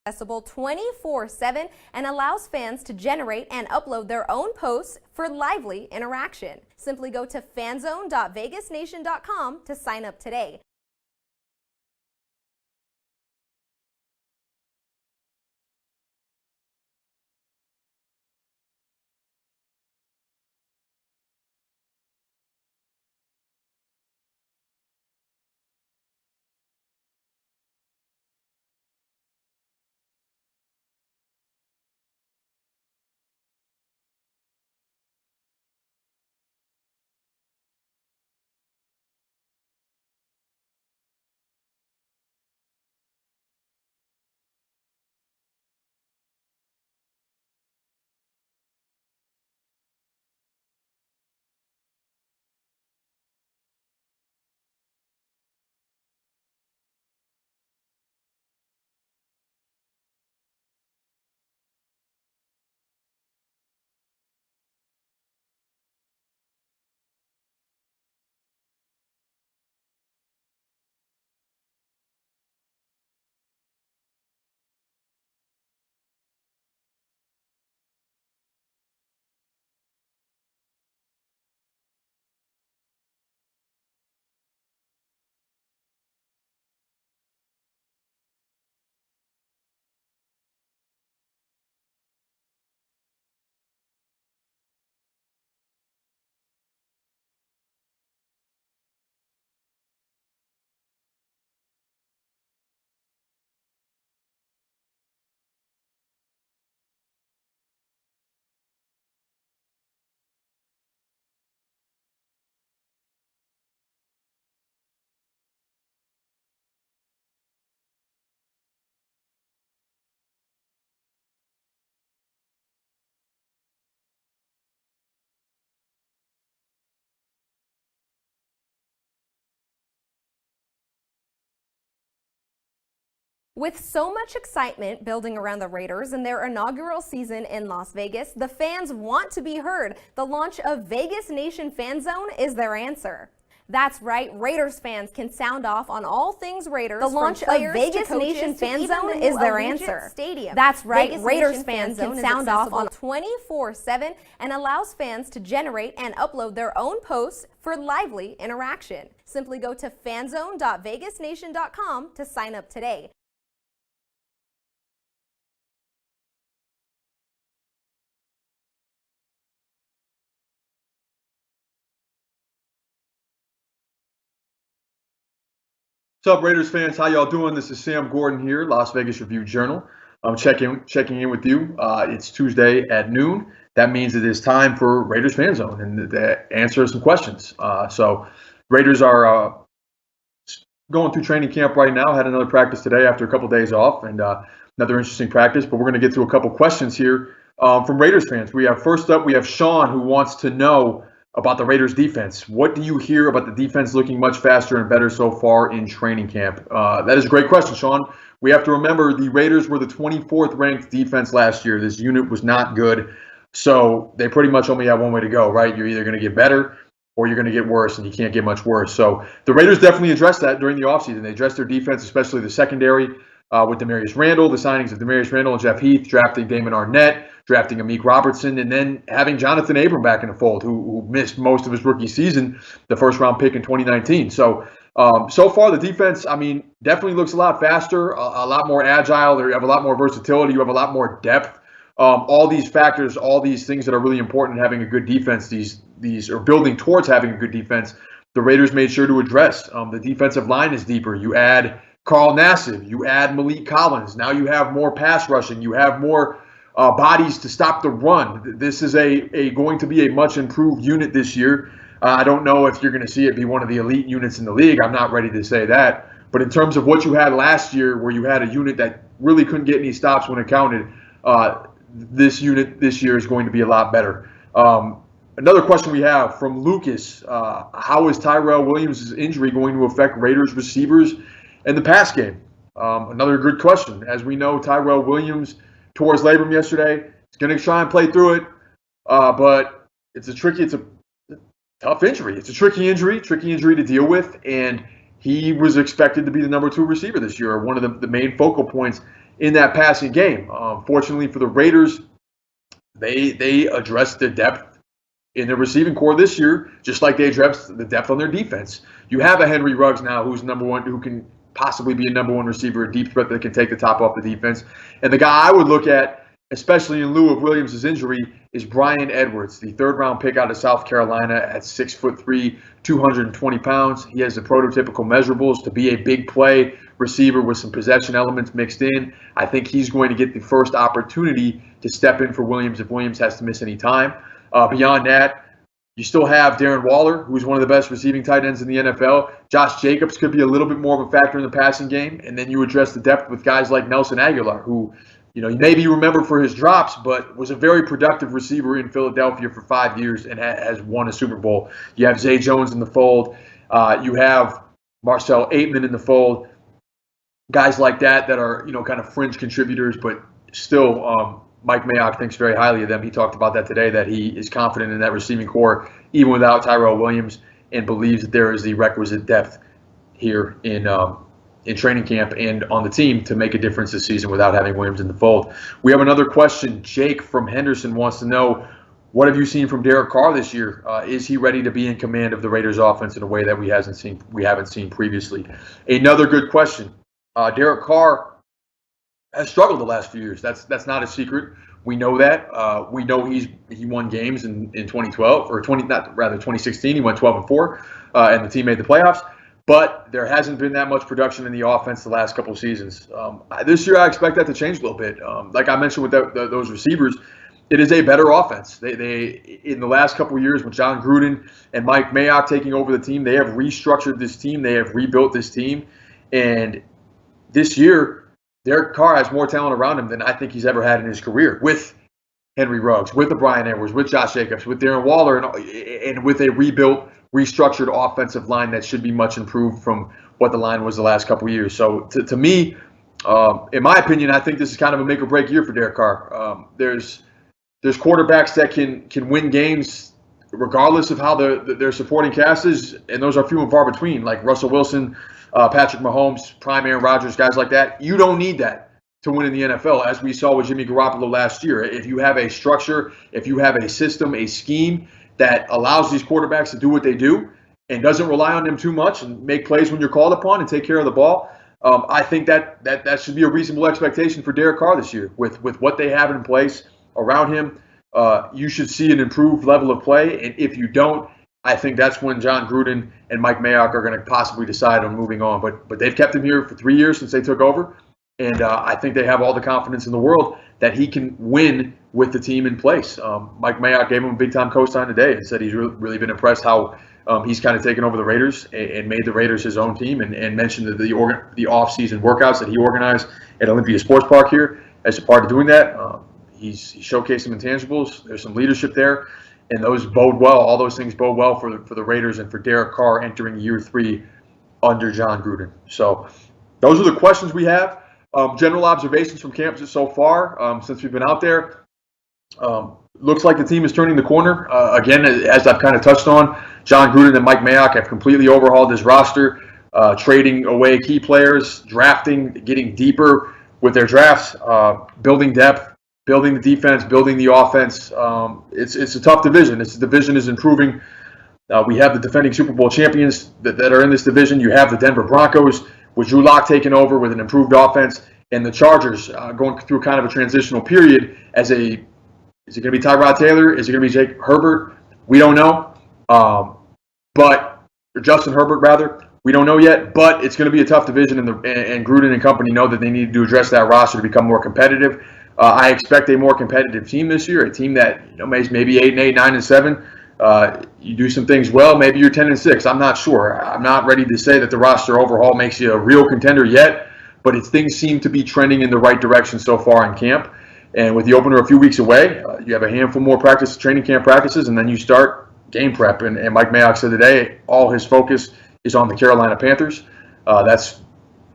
accessible 24/7 and allows fans to generate and upload their own posts for lively interaction. Simply go to fanzone.vegasnation.com to sign up today. With so much excitement building around the Raiders and their inaugural season in Las Vegas, the fans want to be heard. The launch of Vegas Nation Fan Zone is their answer. That's right, Raiders fans can sound off on all things Raiders. The launch of Vegas Nation Fan Zone is their answer. Stadium. That's right, Raiders fans can sound off on 24/7 and allows fans to generate and upload their own posts for lively interaction. Simply go to fanzone.vegasnation.com to sign up today. What's up, Raiders fans? How y'all doing? This is Sam Gordon here, Las Vegas Review-Journal. I'm checking in with you. It's Tuesday at noon. That means it is time for Raiders Fan Zone and to answer some questions. So Raiders are going through training camp right now. Had another practice today after a couple days off, and another interesting practice. But we're going to get through a couple questions here from Raiders fans. First up, we have Sean, who wants to know about the Raiders defense. What do you hear about the defense looking much faster and better so far in training camp? That is a great question, Sean. We have to remember the Raiders were the 24th ranked defense last year. This unit was not good. So they pretty much only have one way to go, right? You're either going to get better or you're going to get worse, and you can't get much worse. So the Raiders definitely addressed that during the offseason. They addressed their defense, especially the secondary, with Demarius Randall, the signings of Demarius Randall and Jeff Heath, drafting Damon Arnett, drafting Amik Robertson, and then having Jonathan Abram back in the fold, who missed most of his rookie season, the first-round pick in 2019. So, so far, the defense, definitely looks a lot faster, a lot more agile. You have a lot more versatility. You have a lot more depth. All these factors, all these things that are really important in having a good defense, these are building towards having a good defense, the Raiders made sure to address. The defensive line is deeper. You add Carl Nassib, you add Malik Collins. Now you have more pass rushing. You have more bodies to stop the run. This is going to be a much improved unit this year. I don't know if you're going to see it be one of the elite units in the league. I'm not ready to say that. But in terms of what you had last year, where you had a unit that really couldn't get any stops when it counted, this unit this year is going to be a lot better. Another question we have from Lucas, how is Tyrell Williams' injury going to affect Raiders receivers in the pass game? Another good question. As we know, Tyrell Williams tore his labrum yesterday. He's going to try and play through it, but it's a tough injury. It's a tricky injury to deal with, and he was expected to be the number 2 receiver this year, one of the main focal points in that passing game. Fortunately for the Raiders, they addressed the depth in the receiving core this year, just like they addressed the depth on their defense. You have a Henry Ruggs now who's number one, who can possibly be a number one receiver, a deep threat that can take the top off the defense. And the guy I would look at, especially in lieu of Williams' injury, is Bryan Edwards, the third-round pick out of South Carolina at 6'3", 220 pounds. He has the prototypical measurables to be a big play receiver with some possession elements mixed in. I think he's going to get the first opportunity to step in for Williams if Williams has to miss any time. Beyond that, you still have Darren Waller, who's one of the best receiving tight ends in the NFL. Josh Jacobs could be a little bit more of a factor in the passing game. And then you address the depth with guys like Nelson Aguilar, who, maybe you remember for his drops, but was a very productive receiver in Philadelphia for 5 years and has won a Super Bowl. You have Zay Jones in the fold. You have Marcel Aitman in the fold. Guys like that are, kind of fringe contributors, but still Mike Mayock thinks very highly of them. He talked about that today, that he is confident in that receiving core, even without Tyrell Williams, and believes that there is the requisite depth here in training camp and on the team to make a difference this season without having Williams in the fold. We have another question. Jake from Henderson wants to know, what have you seen from Derek Carr this year? Is he ready to be in command of the Raiders offense in a way that we haven't seen previously? Another good question. Derek Carr has struggled the last few years. That's not a secret. We know that. We know he won games in 2012 or 2016. He went 12-4, and the team made the playoffs. But there hasn't been that much production in the offense the last couple of seasons. This year, I expect that to change a little bit. Like I mentioned with those receivers, it is a better offense. They in the last couple of years with John Gruden and Mike Mayock taking over the team, they have restructured this team. They have rebuilt this team, and this year, Derek Carr has more talent around him than I think he's ever had in his career, with Henry Ruggs, with the Bryan Edwards, with Josh Jacobs, with Darren Waller, and with a rebuilt, restructured offensive line that should be much improved from what the line was the last couple of years. So to me, in my opinion, I think this is kind of a make or break year for Derek Carr. There's quarterbacks that can win games regardless of how their supporting cast is, and those are few and far between, like Russell Wilson, Patrick Mahomes, prime Aaron Rodgers, guys like that. You don't need that to win in the NFL, as we saw with Jimmy Garoppolo last year. If you have a structure, if you have a system, a scheme that allows these quarterbacks to do what they do and doesn't rely on them too much and make plays when you're called upon and take care of the ball, I think that should be a reasonable expectation for Derek Carr this year. With what they have in place around him, you should see an improved level of play. And if you don't, I think that's when John Gruden and Mike Mayock are going to possibly decide on moving on. But they've kept him here for 3 years since they took over, and I think they have all the confidence in the world that he can win with the team in place. Mike Mayock gave him a big-time co-sign today and said he's really been impressed how he's kind of taken over the Raiders and made the Raiders his own team, and mentioned that the off-season workouts that he organized at Olympia Sports Park here as a part of doing that. He's showcased some intangibles. There's some leadership there. And those bode well. All those things bode well for the Raiders and for Derek Carr entering year 3 under John Gruden. So those are the questions we have. General observations from camp so far since we've been out there. Looks like the team is turning the corner. Again, as I've kind of touched on, John Gruden and Mike Mayock have completely overhauled this roster, trading away key players, drafting, getting deeper with their drafts, building depth, building the defense, building the offense. It's a tough division. This division is improving. We have the defending Super Bowl champions that are in this division. You have the Denver Broncos with Drew Lock taking over with an improved offense, and the Chargers going through kind of a transitional period is it going to be Tyrod Taylor? Is it going to be Jake Herbert? We don't know. Or Justin Herbert, rather. We don't know yet, but it's going to be a tough division, and Gruden and company know that they need to address that roster to become more competitive. I expect a more competitive team this year, a team that maybe 8-8, 9-7. You do some things well, maybe you're 10-6. I'm not sure. I'm not ready to say that the roster overhaul makes you a real contender yet, but things seem to be trending in the right direction so far in camp. And with the opener a few weeks away, you have a handful more training camp practices, and then you start game prep. And Mike Mayock said today all his focus is on the Carolina Panthers. That's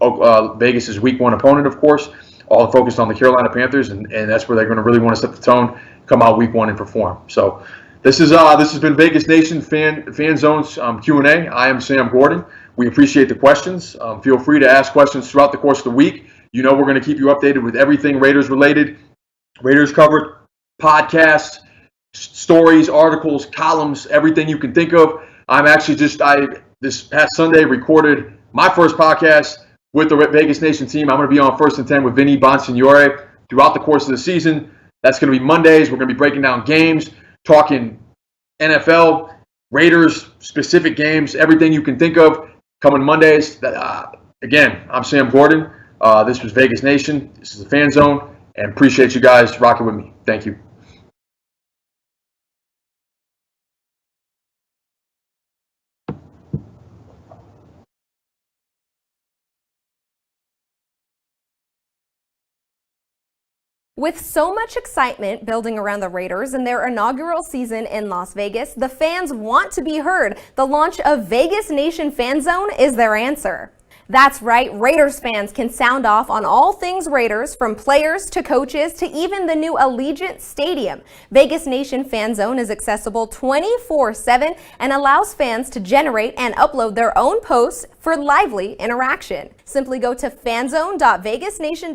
Vegas' week 1 opponent, of course. All focused on the Carolina Panthers, and that's where they're going to really want to set the tone, come out week 1 and perform. So this has been Vegas Nation Fan Zone's Q&A. I am Sam Gordon. We appreciate the questions. Feel free to ask questions throughout the course of the week. You know we're going to keep you updated with everything Raiders related. Raiders covered, podcasts, stories, articles, columns, everything you can think of. I'm actually this past Sunday recorded my first podcast with the Vegas Nation team. I'm going to be on First and 10 with Vinny Bonsignore throughout the course of the season. That's going to be Mondays. We're going to be breaking down games, talking NFL, Raiders, specific games, everything you can think of coming Mondays. Again, I'm Sam Gordon. This was Vegas Nation. This is the Fan Zone, and appreciate you guys rocking with me. Thank you. With so much excitement building around the Raiders and their inaugural season in Las Vegas, the fans want to be heard. The launch of Vegas Nation Fan Zone is their answer. That's right, Raiders fans can sound off on all things Raiders, from players to coaches to even the new Allegiant Stadium. Vegas Nation Fan Zone is accessible 24/7 and allows fans to generate and upload their own posts for lively interaction. Simply go to fanzone.vegasnation.com